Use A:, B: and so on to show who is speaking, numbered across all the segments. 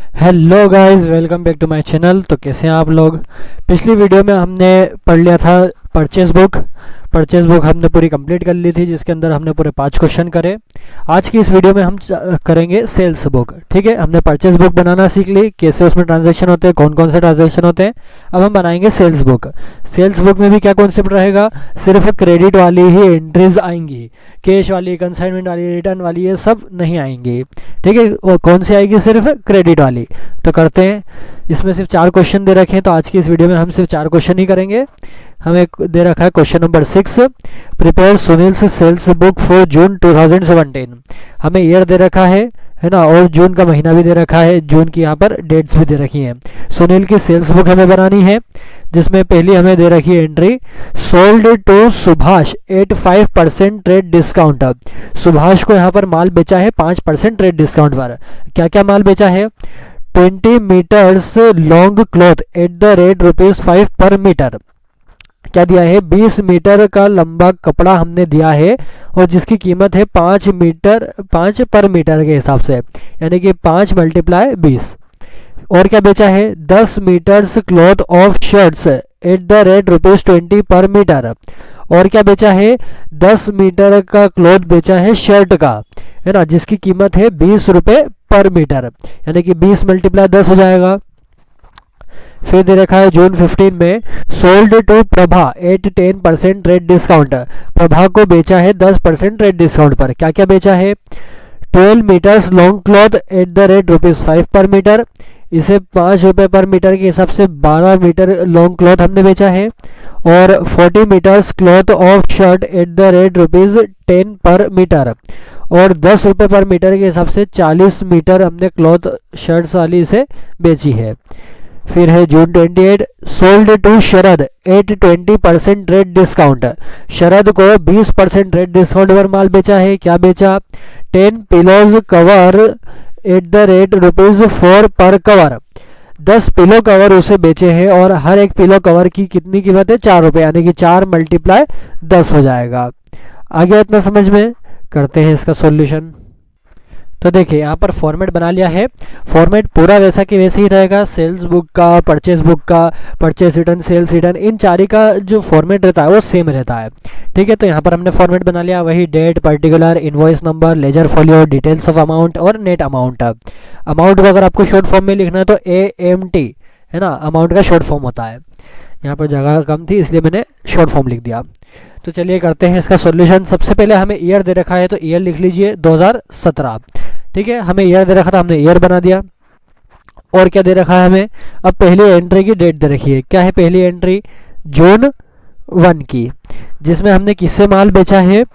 A: Hello guys, welcome back to my channel. तो कैसे हैं आप लोग। पिछली वीडियो में हमने पढ़ लिया था परचेज बुक हमने पूरी कंप्लीट कर ली थी, जिसके अंदर हमने पूरे 5 क्वेश्चन करे। आज की इस वीडियो में हम करेंगे सेल्स बुक। ठीक है, हमने परचेज बुक बनाना सीख ली, कैसे उसमें ट्रांजैक्शन होते हैं, कौन कौन से ट्रांजैक्शन होते हैं। अब हम बनाएंगे सेल्स बुक। सेल्स बुक में भी क्या कॉन्सेप्ट रहेगा, सिर्फ क्रेडिट वाली ही एंट्रीज आएंगी, कैश वाली, कंसाइनमेंट वाली, रिटर्न वाली ये सब नहीं आएंगी। ठीक है, वो कौन सी आएगी, सिर्फ क्रेडिट वाली। तो करते हैं। इसमें सिर्फ 4 क्वेश्चन दे रखे हैं, तो आज की इस वीडियो में हम सिर्फ 4 क्वेश्चन ही करेंगे। हमें दे रखा है क्वेश्चन नंबर 6, प्रिपेयर सुनील से सेल्स बुक फॉर जून 2017। हमें ईयर दे रखा है ना, और जून का महीना भी दे रखा है, जून की यहाँ पर डेट्स भी दे रखी हैं। सुनील की सेल्स बुक हमें बनानी है, जिसमें पहली हमें दे रखी है entry, sold to Subhash at 5% trade discount. Subhash को यहाँ पर माल बेचा है 5% ट्रेड डिस्काउंट पर। क्या क्या माल बेचा है, 20 metres long cloth at the rate ₹5 per metre. क्या दिया है, 20 मीटर का लंबा कपड़ा हमने दिया है, और जिसकी कीमत है 5 पर मीटर के हिसाब से, यानी कि 5 × 20। और क्या बेचा है, 10 metres cloth of shirts at the rate ₹20 per metre. और क्या बेचा है, 10 मीटर का क्लॉथ बेचा है शर्ट का, है ना, जिसकी कीमत है ₹20 पर मीटर, यानी कि 20 × 10 हो जाएगा। फिर दे रखा है जून 15 में, sold to Prabha at 10% trade discount. Prabha को बेचा है 10% ट्रेड डिस्काउंट पर। क्या क्या बेचा है, 12 metres long cloth at the rate ₹5 per metre. इसे ₹5 पर मीटर के हिसाब से 12 मीटर लॉन्ग क्लॉथ हमने बेचा है। और 40 metres cloth of shirt at the rate ₹10 per metre. और ₹10 पर मीटर के हिसाब से 40 मीटर हमने क्लॉथ शर्ट्स वाली इसे बेची है। फिर है June 28, sold to Sharad at 20% trade discount. Sharad को 20% ट्रेड डिस्काउंट पर माल बेचा है। क्या बेचा, 10 pillows cover at the rate ₹4 पर कवर। 10 पिलो कवर उसे बेचे हैं, और हर एक पिलो कवर की कितनी कीमत है, ₹4, यानी कि 4 × 10 हो जाएगा। आगे इतना समझ में। करते हैं इसका सॉल्यूशन। तो देखिए, यहाँ पर फॉर्मेट बना लिया है। फॉर्मेट पूरा वैसा कि वैसे ही रहेगा, सेल्स बुक का, परचेज बुक का, परचेज रिटर्न, सेल्स रिटर्न, इन चारों का जो फॉर्मेट रहता है वो सेम रहता है। ठीक है, तो यहाँ पर हमने फॉर्मेट बना लिया, वही date, particular, invoice number, ledger folio, details of amount और नेट अमाउंट। अमाउंट को अगर आपको शॉर्ट फॉर्म में लिखना है तो AMT, है ना, अमाउंट का शॉर्ट फॉर्म होता है। यहाँ पर जगह कम थी इसलिए मैंने शॉर्ट फॉर्म लिख दिया। तो चलिए करते हैं इसका सॉल्यूशन। सबसे पहले हमें ईयर दे रखा है, तो ईयर लिख लीजिए 2017। ठीक है, हमें ईयर दे रखा था, हमने ईयर बना दिया। और क्या दे रखा है हमें, अब पहली एंट्री की डेट दे रखी है। क्या है पहली एंट्री, जून 1 की, जिसमें हमने किससे माल बेचा है,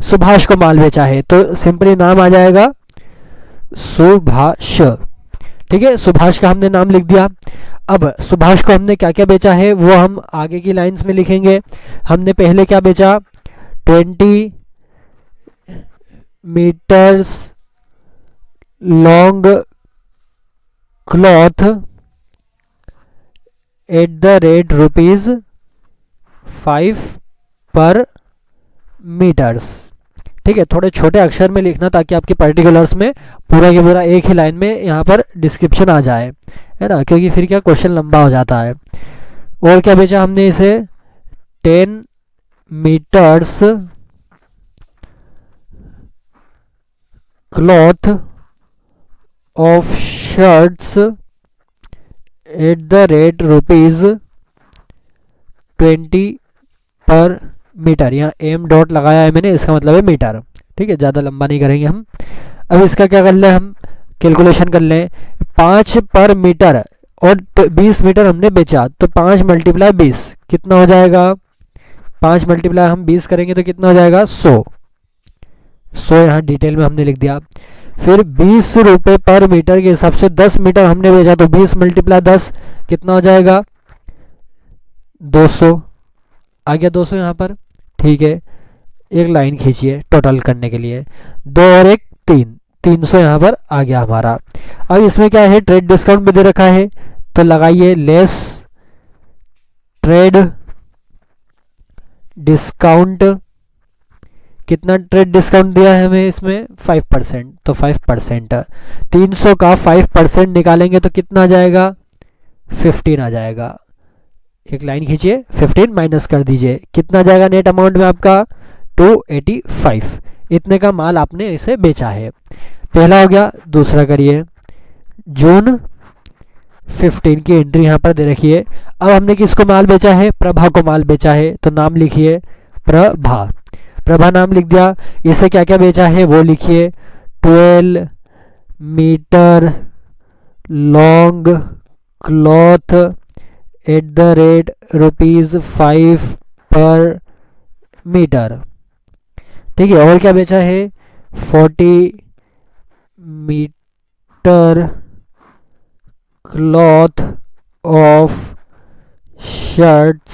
A: सुभाष को माल बेचा है। तो सिंपली नाम आ जाएगा सुभाष। ठीक है, सुभाष का हमने नाम लिख दिया। अब सुभाष को हमने क्या क्या बेचा है वो हम आगे की लाइंस में लिखेंगे। हमने पहले क्या बेचा, 20 metres long cloth at the rate ₹5 per metres. ठीक है, थोड़े छोटे अक्षर में लिखना ताकि आपके पर्टिकुलर्स में पूरा के पूरा एक ही लाइन में यहाँ पर डिस्क्रिप्शन आ जाए, है ना, क्योंकि फिर क्या क्वेश्चन लंबा हो जाता है। और क्या बेचा हमने इसे, 10 metres cloth of shirts at the rate ₹20 per metre. यहाँ M डॉट लगाया है मैंने, इसका मतलब है मीटर। ठीक है, ज़्यादा लंबा नहीं करेंगे हम। अब इसका क्या कर लें, हम कैलकुलेशन कर लें। 5 पर मीटर और 20 मीटर हमने बेचा, तो 5 × 20 कितना हो जाएगा, 5 × हम 20 करेंगे तो कितना हो जाएगा, 100 यहाँ डिटेल में हमने लिख दिया। फिर ₹20 पर मीटर के हिसाब से 10 मीटर हमने बेचा, तो 20 × 10 कितना हो जाएगा, 200 आ गया, 200 यहाँ पर। ठीक है, एक लाइन खींचिए टोटल करने के लिए, 2 और 1 3, 300 यहाँ पर आ गया हमारा। अब इसमें क्या है, ट्रेड डिस्काउंट भी दे रखा है, तो लगाइए लेस ट्रेड डिस्काउंट कितना ट्रेड डिस्काउंट दिया है हमें इसमें 5%, तो 5%, 300 का 5% निकालेंगे तो कितना आ जाएगा, 15 आ जाएगा। एक लाइन खींचिए, 15 माइनस कर दीजिए, कितना जाएगा नेट अमाउंट में आपका 285। इतने का माल आपने इसे बेचा है। पहला हो गया। दूसरा करिए, जून 15 की एंट्री यहाँ पर दे रखी है। अब हमने किसको माल बेचा है, प्रभा को माल बेचा है, तो नाम लिखिए प्रभा। प्रभा नाम लिख दिया। इसे क्या क्या बेचा है वो लिखिए, 12 metre long cloth at the rate ₹5 per metre. ठीक है, और क्या बेचा है, 40 metre cloth of shirts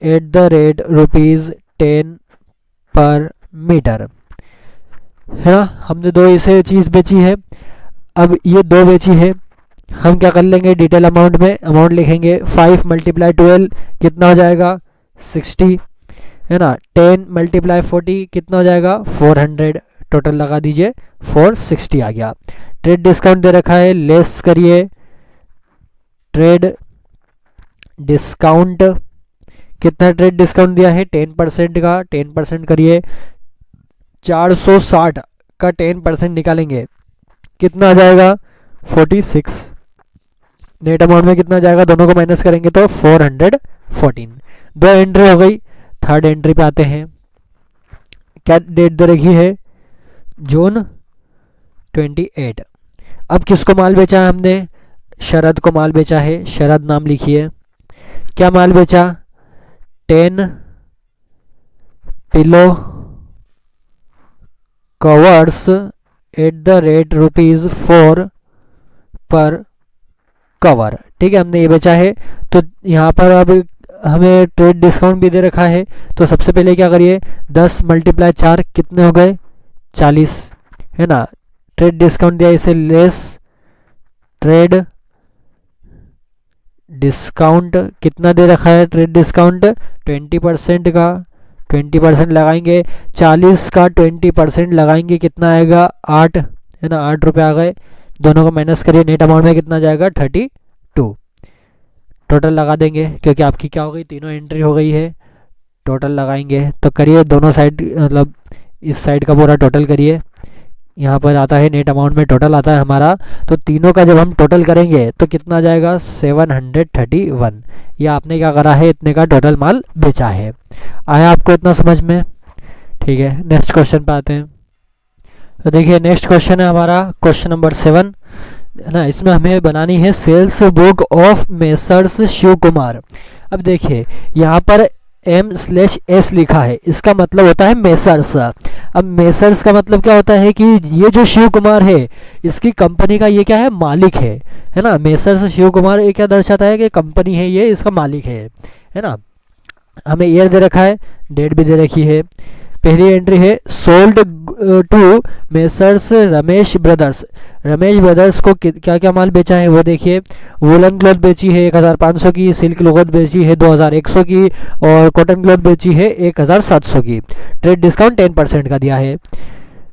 A: at the rate ₹10 per metre, है ना। हमने दो इसे चीज़ बेची है। अब ये दो बेची है, हम क्या कर लेंगे, डिटेल अमाउंट में अमाउंट लिखेंगे, 5 × 12 कितना हो जाएगा, 60, है ना। 10 × 40 कितना हो जाएगा, 400, टोटल लगा दीजिए, 460 आ गया। ट्रेड डिस्काउंट दे रखा है, लेस करिए, ट्रेड डिस्काउंट कितना ट्रेड डिस्काउंट दिया है, 10% का, 10% करिए, 460 का 10% निकालेंगे, कितना आ जाएगा, 46। नेट अमाउंट में कितना जाएगा, दोनों को माइनस करेंगे तो 414। दो एंट्री हो गई। थर्ड एंट्री पे आते हैं। क्या डेट दे रखी है, जून 28। अब किसको माल बेचा है हमने, शरद को माल बेचा है। शरद नाम लिखिए। क्या माल बेचा, 10 pillow covers eight the rate ₹4 पर कवर। ठीक है, हमने ये बेचा है। तो यहाँ पर अब हमें ट्रेड डिस्काउंट भी दे रखा है, तो सबसे पहले क्या करिए, 10 × 4 कितने हो गए, 40, है ना। ट्रेड डिस्काउंट दिया, इसे लेस ट्रेड डिस्काउंट कितना दे रखा है, ट्रेड डिस्काउंट 20% का, 20% लगाएंगे, 40 का 20% लगाएंगे, कितना आएगा, 8, है ना, 8 रुपये आ गए। दोनों को माइनस करिए, नेट अमाउंट में कितना जाएगा, 32। टोटल लगा देंगे, क्योंकि आपकी क्या हो गई, तीनों एंट्री हो गई है। टोटल लगाएंगे तो करिए, दोनों साइड मतलब इस साइड का पूरा टोटल करिए। यहाँ पर आता है नेट अमाउंट में टोटल आता है हमारा, तो तीनों का जब हम टोटल करेंगे तो कितना जाएगा, 731। ये आपने क्या करा है, इतने का टोटल माल बेचा है। आया आपको इतना समझ में। ठीक है, नेक्स्ट क्वेश्चन पे आते हैं। तो देखिए, नेक्स्ट क्वेश्चन है हमारा क्वेश्चन नंबर 7, है ना। इसमें हमें बनानी है sales book of messrs Shiv Kumar. अब देखिए, यहाँ पर M/S लिखा है, इसका मतलब होता है मेसर्स। अब मेसर्स का मतलब क्या होता है कि ये जो शिव कुमार है, इसकी कंपनी का ये क्या है, मालिक है ना। मेसर्स शिव कुमार ये क्या दर्शाता है कि कंपनी है, ये इसका मालिक है ना। हमें ईयर दे रखा है, डेट भी दे रखी है। पहली एंट्री है, sold to messrs Ramesh brothers. Ramesh brothers को क्या क्या माल बेचा है वो देखिए। वुलन क्लॉथ बेची है 1500 की, सिल्क क्लॉथ बेची है 2100 की, और कॉटन क्लॉथ बेची है 1700 की। ट्रेड डिस्काउंट 10% का दिया है।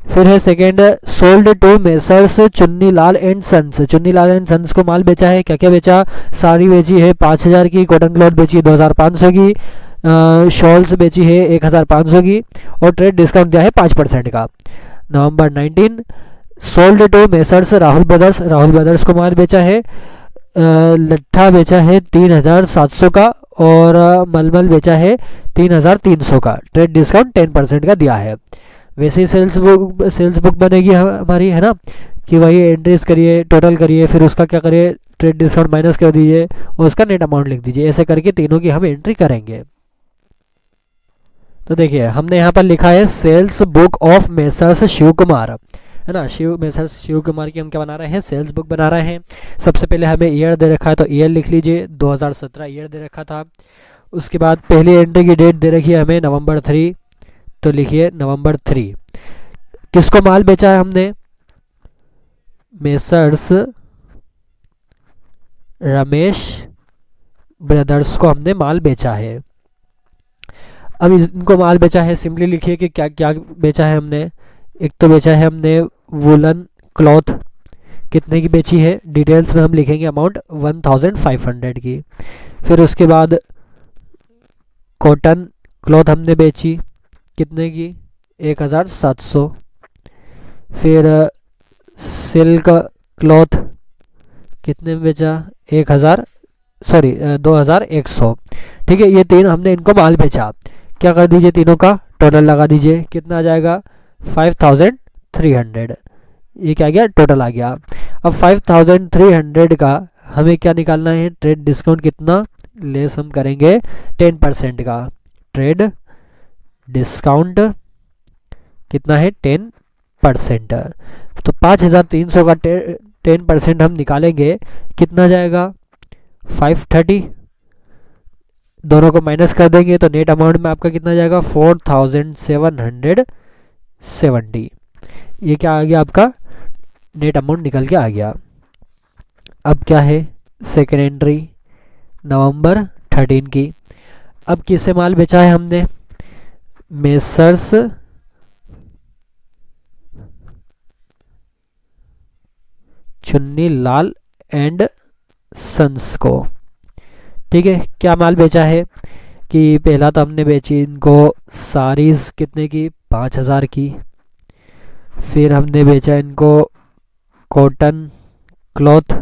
A: फिर है second, sold to messrs Chunni Lal and sons. Chunni Lal and sons को माल बेचा है, क्या क्या बेचा, साड़ी बेची है 5000 की, कॉटन क्लॉथ बेची है 2500 की, शॉल्स बेची है 1500 की, और ट्रेड डिस्काउंट दिया है 5% का। नवंबर 19, sold to messrs Rahul brothers. Rahul brothers को माल बेचा है, लट्ठा बेचा है 3700 का, और मलमल बेचा है 3300 का। ट्रेड डिस्काउंट 10% का दिया है। वैसे ही सेल्स बुक बनेगी हमारी, है ना, कि वही एंट्रीज करिए, टोटल करिए, फिर उसका क्या करिए, ट्रेड डिस्काउंट माइनस कर दीजिए और उसका नेट अमाउंट लिख दीजिए। ऐसे करके तीनों की हम एंट्री करेंगे। तो देखिए, हमने यहाँ पर लिखा है sales book of messrs Shiv Kumar, है ना। मेसर्स शिव कुमार की हम क्या बना रहे हैं, सेल्स बुक बना रहे हैं। सबसे पहले हमें ईयर दे रखा है, तो ईयर लिख लीजिए, 2017 ईयर दे रखा था। उसके बाद पहली एंट्री की डेट दे रखी है हमें नवंबर 3, तो लिखिए नवंबर 3। किसको माल बेचा है हमने, मेसर्स रमेश ब्रदर्स को हमने माल बेचा है। अब इनको माल बेचा है, सिंपली लिखिए कि क्या क्या बेचा है हमने। एक तो बेचा है हमने वुलन क्लॉथ, कितने की बेची है, डिटेल्स में हम लिखेंगे अमाउंट 1500 की। फिर उसके बाद कॉटन क्लॉथ हमने बेची, कितने की, 1700। फिर सिल्क क्लॉथ कितने में बेचा, 2100। ठीक है, ये तीन हमने इनको माल बेचा। क्या कर दीजिए, तीनों का टोटल लगा दीजिए, कितना आ जाएगा 5300। ये क्या आ गया, टोटल आ गया। अब 5300 का हमें क्या निकालना है, ट्रेड डिस्काउंट कितना लेस हम करेंगे, 10% का। ट्रेड डिस्काउंट कितना है, 10%। तो 5300 का 10% हम निकालेंगे, कितना जाएगा 530। दोनों को माइनस कर देंगे तो नेट अमाउंट में आपका कितना जाएगा, 4770। ये क्या आ गया, आपका नेट अमाउंट निकल के आ गया। अब क्या है, सेकेंड एंट्री नवंबर 13 की। अब किसे माल बेचा है हमने, messrs Chunni Lal and sons को। ठीक है, क्या माल बेचा है कि पहला तो हमने बेची इनको साड़ीज़, कितने की, 5000 की। फिर हमने बेचा इनको कॉटन क्लॉथ,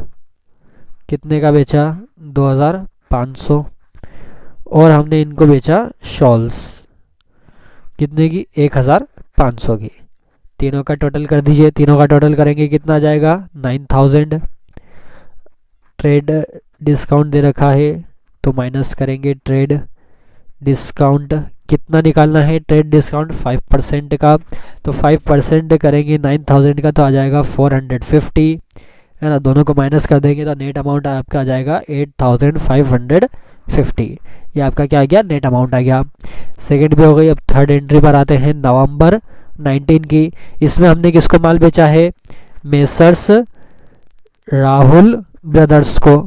A: कितने का बेचा, 2500। और हमने इनको बेचा शॉल्स, कितने की, 1500 की। तीनों का टोटल कर दीजिए, तीनों का टोटल करेंगे कितना आ जाएगा, 9000। ट्रेड डिस्काउंट दे रखा है तो माइनस करेंगे ट्रेड डिस्काउंट, कितना निकालना है, ट्रेड डिस्काउंट 5% का। तो 5% करेंगे 9000 का तो आ जाएगा 450, है ना। दोनों को माइनस कर देंगे तो नेट अमाउंट आपका आ जाएगा 8550। ये आपका क्या आ गया, नेट अमाउंट आ गया। सेकंड पे हो गई। अब थर्ड एंट्री पर आते हैं, नवंबर 19 की। इसमें हमने किसको माल बेचा है, मेसर्स राहुल ब्रदर्स को।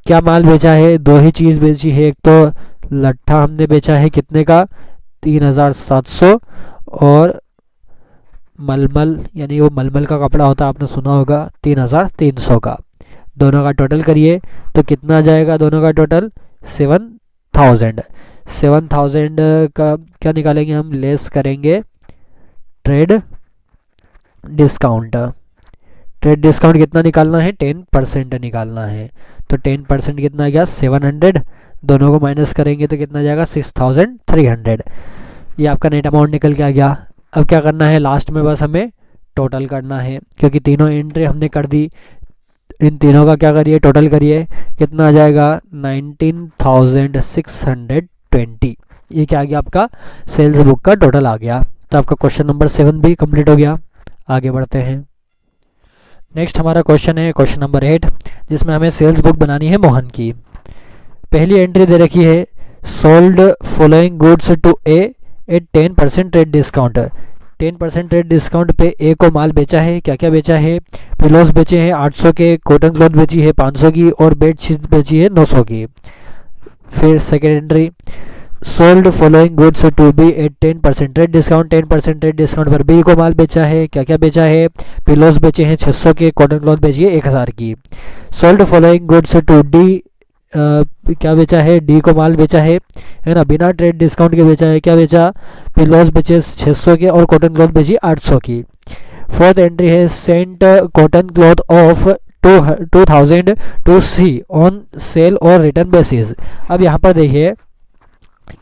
A: क्या माल बेचा है, दो ही चीज़ बेची है। एक तो लट्ठा हमने बेचा है, कितने का, 3700। और मलमल, यानी वो मलमल का कपड़ा होता है, आपने सुना होगा, 3300 का। दोनों का टोटल करिए तो कितना आ जाएगा, दोनों का टोटल 7000। 7000 का क्या निकालेंगे हम, लेस करेंगे ट्रेड डिस्काउंट। ट्रेड डिस्काउंट कितना निकालना है, 10% निकालना है। तो 10% कितना आ गया, 700। दोनों को माइनस करेंगे तो कितना जाएगा, 6300। ये आपका नेट अमाउंट निकल के आ गया। अब क्या करना है, लास्ट में बस हमें टोटल करना है, क्योंकि तीनों एंट्री हमने कर दी। इन तीनों का क्या करिए, टोटल करिए, कितना आ जाएगा, 19620। ये क्या आ गया, आपका सेल्स बुक का टोटल आ गया। तो आपका क्वेश्चन नंबर 7 भी कंप्लीट हो गया। आगे बढ़ते हैं। नेक्स्ट हमारा क्वेश्चन है क्वेश्चन नंबर 8, जिसमें हमें सेल्स बुक बनानी है मोहन की। पहली एंट्री दे रखी है, sold following goods to A at 10% trade discount. 10% trade discount पे ए को माल बेचा है। क्या क्या बेचा है, पिलोस बेचे हैं 800 के, कॉटन क्लॉथ बेची है 500 की, और बेडशीट बेची है 900 की। फिर second entry, sold following goods to B at 10% trade discount. 10% trade discount पर बी को माल बेचा है। क्या क्या बेचा है, पिलोस बेचे हैं 600 के, कॉटन क्लॉथ बेची है 1000 की। Sold following goods to D, क्या बेचा है, डी को माल बेचा है ना, बिना ट्रेड डिस्काउंट के बेचा है। क्या बेचा, पिलोस बेचे 600 के और कॉटन क्लॉथ बेची 800 की। फोर्थ एंट्री है, sent cotton cloth of 2000 to C on sale और रिटर्न बेसिस। अब यहाँ पर देखिए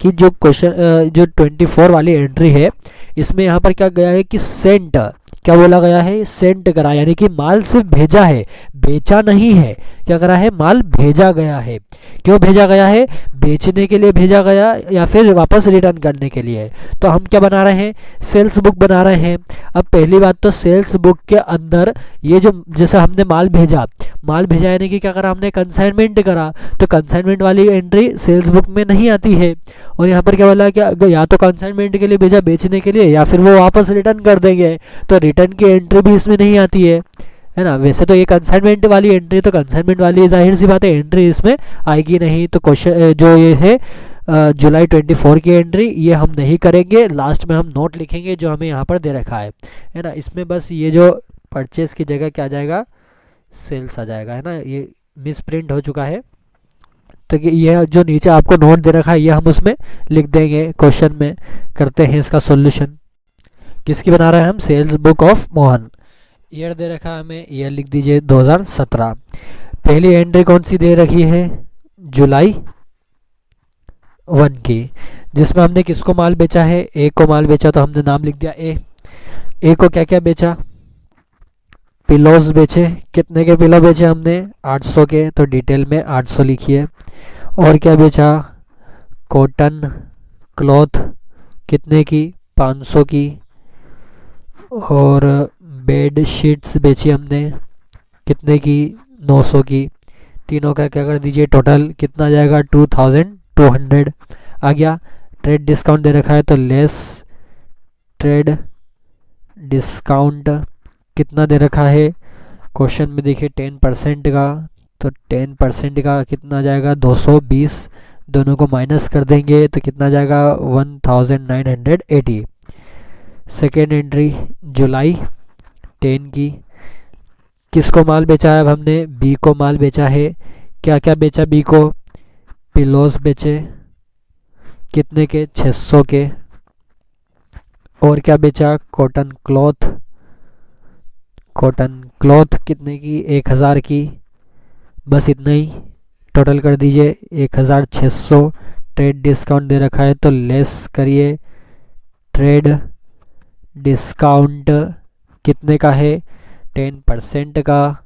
A: कि जो क्वेश्चन जो 24 वाली एंट्री है, इसमें यहाँ पर क्या गया है कि सेंट, क्या बोला गया है, सेंट करा, यानी कि माल सिर्फ भेजा है, बेचा नहीं है। क्या करा है, माल भेजा गया है। क्यों भेजा गया है, बेचने के लिए भेजा गया या फिर वापस रिटर्न करने के लिए। तो हम क्या बना रहे हैं, सेल्स बुक बना रहे हैं। अब पहली बात तो सेल्स बुक के अंदर ये जो जैसे हमने माल भेजा यानी कि क्या करा हमने, कंसाइनमेंट करा। तो कंसाइनमेंट वाली एंट्री सेल्स बुक में नहीं आती है। और यहाँ पर क्या बोला, क्या या तो कंसाइनमेंट के लिए भेजा बेचने के लिए, या फिर वो वापस रिटर्न कर देंगे, तो रिटर्न की एंट्री भी इसमें नहीं आती है ना। वैसे तो ये कंसाइनमेंट वाली एंट्री, तो कंसाइनमेंट वाली जाहिर सी बात है एंट्री इसमें आएगी नहीं। तो क्वेश्चन जो ये है जुलाई 24 की एंट्री ये हम नहीं करेंगे, लास्ट में हम नोट लिखेंगे जो हमें यहाँ पर दे रखा है ना। इसमें बस ये जो परचेस की जगह क्या आ जाएगा, सेल्स आ जाएगा, है ना। ये मिस प्रिंट हो चुका है, तो ये जो नीचे आपको नोट दे रखा है ये हम उसमें लिख देंगे। क्वेश्चन में करते हैं इसका सॉल्यूशन। किसकी बना रहे हैं हम, sales book of Mohan. Year दे रखा है हमें, ईयर लिख दीजिए 2017। पहली एंट्री कौन सी दे रखी है, जुलाई 1 की, जिसमें हमने किसको माल बेचा है, ए को माल बेचा, तो हमने नाम लिख दिया ए। ए को क्या क्या बेचा, पिलोज बेचे। कितने के पिलो बेचे हमने, 800 के, तो डिटेल में 800 लिखिए। और क्या बेचा, कॉटन क्लॉथ, कितने की, 500 की। और बेड शीट्स बेची हमने, कितने की, 900 की। तीनों का क्या कर दीजिए, टोटल कितना आ जाएगा, 2200 आ गया। ट्रेड डिस्काउंट दे रखा है, तो लेस ट्रेड डिस्काउंट कितना दे रखा है, क्वेश्चन में देखिए 10% का, तो 10% का कितना आ जाएगा, 220। दोनों को माइनस कर देंगे तो कितना आ जाएगा, 1980। सेकेंड एंट्री जुलाई 10 की, किसको माल बेचा है, अब हमने बी को माल बेचा है। क्या क्या बेचा बी को, पिलोस बेचे, कितने के, 600 के। और क्या बेचा, कॉटन क्लॉथ, कॉटन क्लॉथ कितने की, 1000 की। बस इतना ही, टोटल कर दीजिए 1600। ट्रेड डिस्काउंट दे रखा है, तो लेस करिए। ट्रेड डिस्काउंट कितने का है, 10% का,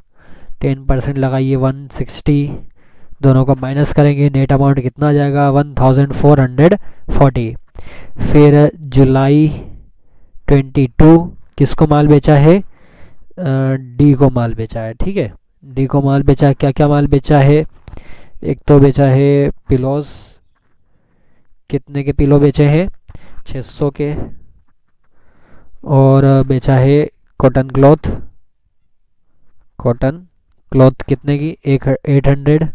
A: 10% लगाइए 160। दोनों को माइनस करेंगे, नेट अमाउंट कितना आ जाएगा, 1440। फिर जुलाई 22 किसको माल बेचा है, डी को माल बेचा है, ठीक है। डी को माल बेचा है, क्या क्या माल बेचा है, एक तो बेचा है पिलोस, कितने के पिलो बेचे हैं, 600 के। और बेचा है कॉटन क्लॉथ, कॉटन क्लॉथ कितने की, 800।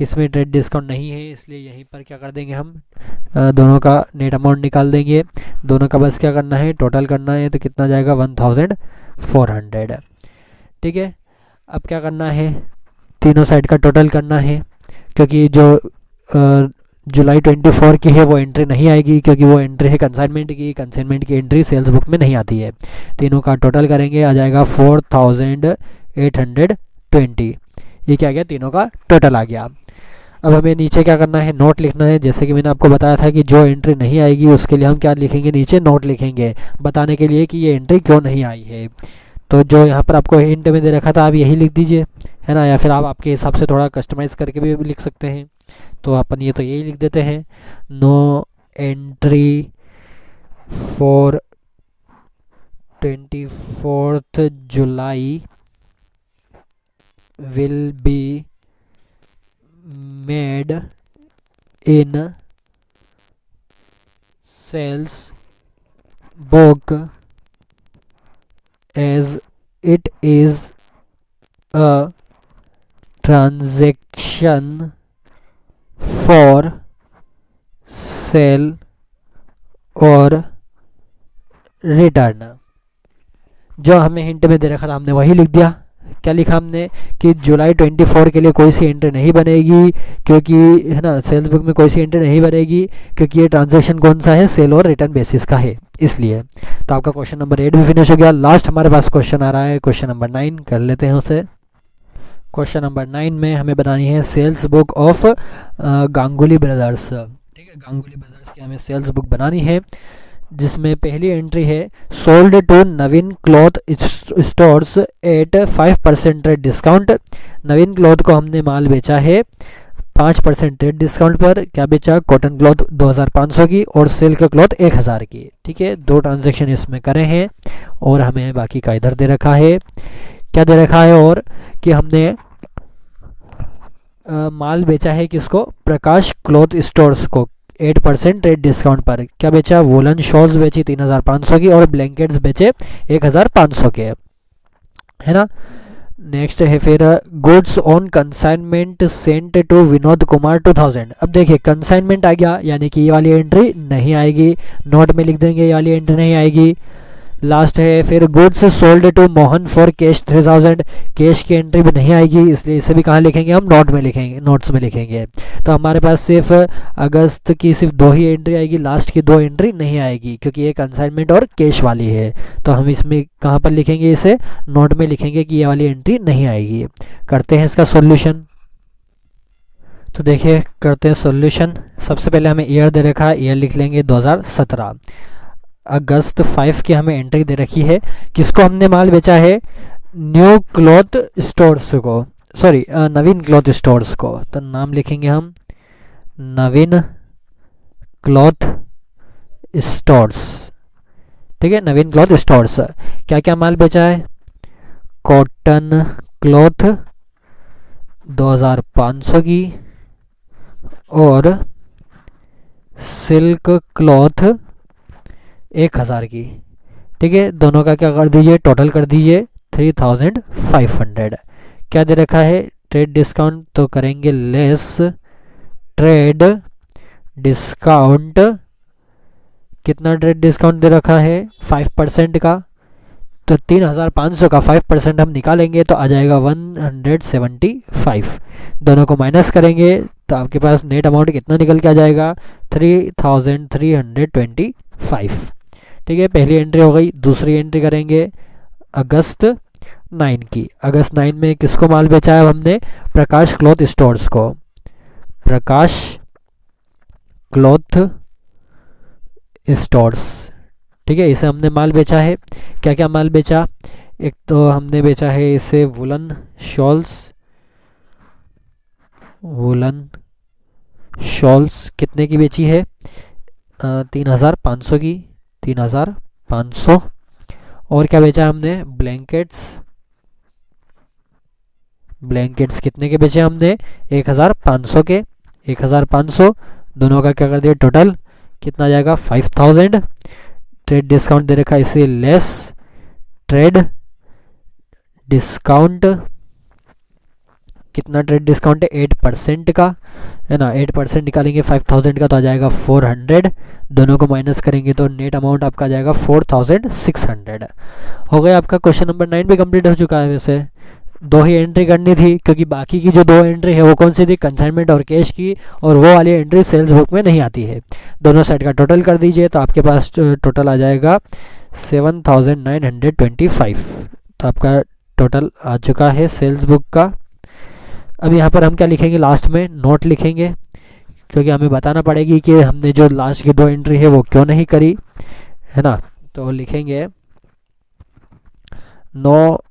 A: इसमें ट्रेड डिस्काउंट नहीं है, इसलिए यहीं पर क्या कर देंगे हम, दोनों का नेट अमाउंट निकाल देंगे। दोनों का बस क्या करना है, टोटल करना है, तो कितना जाएगा, 1400। ठीक है। अब क्या करना है, तीनों साइड का टोटल करना है, क्योंकि जो जुलाई 24 की है वो एंट्री नहीं आएगी, क्योंकि वो एंट्री है कंसाइनमेंट की। कंसाइनमेंट की एंट्री सेल्स बुक में नहीं आती है। तीनों का टोटल करेंगे, आ जाएगा 4820। ये क्या गया, तीनों का टोटल आ गया। अब हमें नीचे क्या करना है, नोट लिखना है। जैसे कि मैंने आपको बताया था कि जो एंट्री नहीं आएगी उसके लिए हम क्या लिखेंगे, नीचे नोट लिखेंगे, बताने के लिए कि ये एंट्री क्यों नहीं आई है। तो जो यहाँ पर आपको हिंट में दे रखा था आप यही लिख दीजिए, है ना, या फिर आप आपके हिसाब से थोड़ा कस्टमाइज़ करके भी लिख सकते हैं। तो अपन ये तो यही लिख देते हैं, no entry for 24 July will be made in sales book as it is a transaction for sale और रिटर्न। जो हमें हिंट में दे रखा था हमने वही लिख दिया। क्या लिखा हमने कि जुलाई 24 के लिए कोई सी एंट्री नहीं बनेगी, क्योंकि, है ना, सेल्स बुक में कोई सी एंट्री नहीं बनेगी, क्योंकि ये ट्रांजैक्शन कौन सा है, सेल और रिटर्न बेसिस का है, इसलिए। तो आपका क्वेश्चन नंबर 8 भी फिनिश हो गया। लास्ट हमारे पास क्वेश्चन आ रहा है, क्वेश्चन नंबर 9 कर लेते हैं उसे। क्वेश्चन नंबर 9 में हमें बनानी है sales book of Ganguly brothers. ठीक है, गांगुली ब्रदर्स की हमें सेल्स बुक बनानी है, जिसमें पहली एंट्री है sold to Naveen cloth stores at 5% trade discount. Naveen cloth को हमने माल बेचा है 5% ट्रेड डिस्काउंट पर। क्या बेचा, कॉटन क्लॉथ 2500 की और सिल्क क्लॉथ 1000 की। ठीक है, 2 ट्रांजेक्शन इसमें करे हैं और हमें बाकी का इधर दे रखा है। क्या दे रखा है, और कि हमने माल बेचा है किसको, प्रकाश क्लॉथ स्टोर्स को 8% ट्रेड डिस्काउंट पर। क्या बेचा, वोलन शॉल्स बेची 3500 की और ब्लैंकेट्स बेचे 1500 के, है ना। नेक्स्ट है फिर goods on consignment sent to Vinod Kumar 2000। अब देखिए कंसाइनमेंट आ गया, यानी कि ये वाली एंट्री नहीं आएगी, नोट में लिख देंगे ये वाली एंट्री नहीं आएगी। लास्ट है फिर goods sold to Mohan for cash 3000, cash की एंट्री भी नहीं आएगी, इसलिए इसे भी कहाँ लिखेंगे हम, नोट में लिखेंगे, नोट्स में लिखेंगे। तो हमारे पास सिर्फ अगस्त की सिर्फ 2 ही एंट्री आएगी, लास्ट की 2 एंट्री नहीं आएगी, क्योंकि ये कंसाइनमेंट और कैश वाली है। तो हम इसमें कहाँ पर लिखेंगे, इसे नोट में लिखेंगे कि ये वाली एंट्री नहीं आएगी। करते हैं इसका सॉल्यूशन। तो देखिए करते हैं सॉल्यूशन। सबसे पहले हमें ईयर दे रखा है, ईयर लिख लेंगे 2017। अगस्त 5 की हमें एंट्री दे रखी है, किसको हमने माल बेचा है, न्यू क्लॉथ स्टोर्स को, सॉरी नवीन क्लॉथ स्टोर्स को। तो नाम लिखेंगे हम नवीन क्लॉथ स्टोर्स, ठीक है, नवीन क्लॉथ स्टोर्स। क्या क्या माल बेचा है, कॉटन क्लॉथ 2500 की और सिल्क क्लॉथ 1000 की, ठीक है। दोनों का क्या कर दीजिए, टोटल कर दीजिए 3500। क्या दे रखा है, ट्रेड डिस्काउंट, तो करेंगे लेस ट्रेड डिस्काउंट। कितना ट्रेड डिस्काउंट दे रखा है, 5% का, तो 3500 का 5% हम निकालेंगे तो आ जाएगा 175। दोनों को माइनस करेंगे तो आपके पास नेट अमाउंट कितना निकल के आ जाएगा, 3325, ठीक है। पहली एंट्री हो गई। दूसरी एंट्री करेंगे अगस्त 9 की। अगस्त 9 में किसको माल बेचा है हमने, प्रकाश क्लॉथ स्टोर्स को, प्रकाश क्लॉथ स्टोर्स, ठीक है, इसे हमने माल बेचा है। क्या क्या माल बेचा, एक तो हमने बेचा है इसे वुलन शॉल्स, वुलन शॉल्स कितने की बेची है, 3500 की, 3500। और क्या बेचा हमने, ब्लैंकेट्स, ब्लैंकेट्स कितने के बेचे हमने, 1500 के, 1500। दोनों का क्या कर दिया, टोटल कितना जाएगा, 5000। ट्रेड डिस्काउंट दे रखा है इसे लेस ट्रेड डिस्काउंट, कितना ट्रेड डिस्काउंट है, 8% का, है ना। 8% निकालेंगे 5000 का तो आ जाएगा 400। दोनों को माइनस करेंगे तो नेट अमाउंट आपका आ जाएगा 4600। हो गया आपका क्वेश्चन नंबर 9 भी कंप्लीट हो चुका है। वैसे 2 ही एंट्री करनी थी, क्योंकि बाकी की जो 2 एंट्री है वो कौन सी थी, कंसाइनमेंट और कैश की, और वो वाली एंट्री सेल्स बुक में नहीं आती है। दोनों साइड का टोटल कर दीजिए तो आपके पास टोटल आ जाएगा 7925। तो आपका टोटल आ चुका है सेल्स बुक का। अब यहाँ पर हम क्या लिखेंगे, लास्ट में नोट लिखेंगे, क्योंकि हमें बताना पड़ेगी कि हमने जो लास्ट की 2 एंट्री है वो क्यों नहीं करी, है ना। तो लिखेंगे no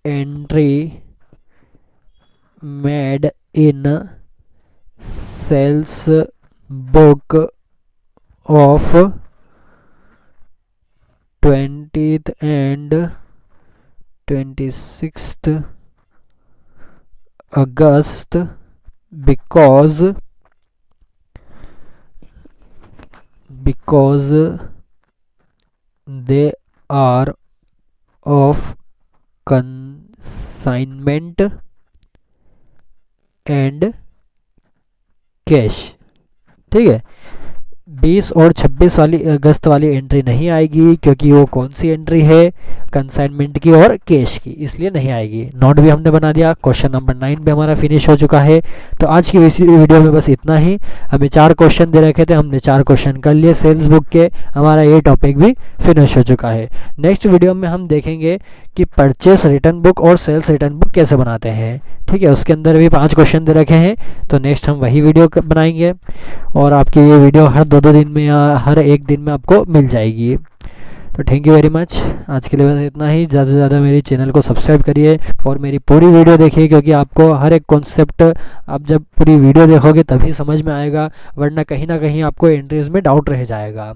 A: entry made in sales book of 20th and 26th August because they are of consignment and cash, ठीक है। 20 और 26 वाली अगस्त वाली एंट्री नहीं आएगी, क्योंकि वो कौन सी एंट्री है, कंसाइनमेंट की और कैश की, इसलिए नहीं आएगी। नोट भी हमने बना दिया। क्वेश्चन नंबर 9 भी हमारा फिनिश हो चुका है। तो आज की वीडियो में बस इतना ही। हमें 4 क्वेश्चन दे रखे थे, हमने 4 क्वेश्चन कर लिए सेल्स बुक के। हमारा ये टॉपिक भी फिनिश हो चुका है। नेक्स्ट वीडियो में हम देखेंगे कि परचेस रिटर्न बुक और सेल्स रिटर्न बुक कैसे बनाते हैं, ठीक है। उसके अंदर भी 5 क्वेश्चन दे रखे हैं, तो नेक्स्ट हम वही वीडियो बनाएंगे और आपकी ये वीडियो हर 2-2 दिन में या हर एक दिन में आपको मिल जाएगी। तो थैंक यू वेरी मच। आज के लिए बस इतना ही। ज़्यादा से ज़्यादा मेरी चैनल को सब्सक्राइब करिए और मेरी पूरी वीडियो देखिए, क्योंकि आपको हर एक कॉन्सेप्ट आप जब पूरी वीडियो देखोगे तभी समझ में आएगा, वरना कहीं ना कहीं आपको एंट्रीज में डाउट रह जाएगा।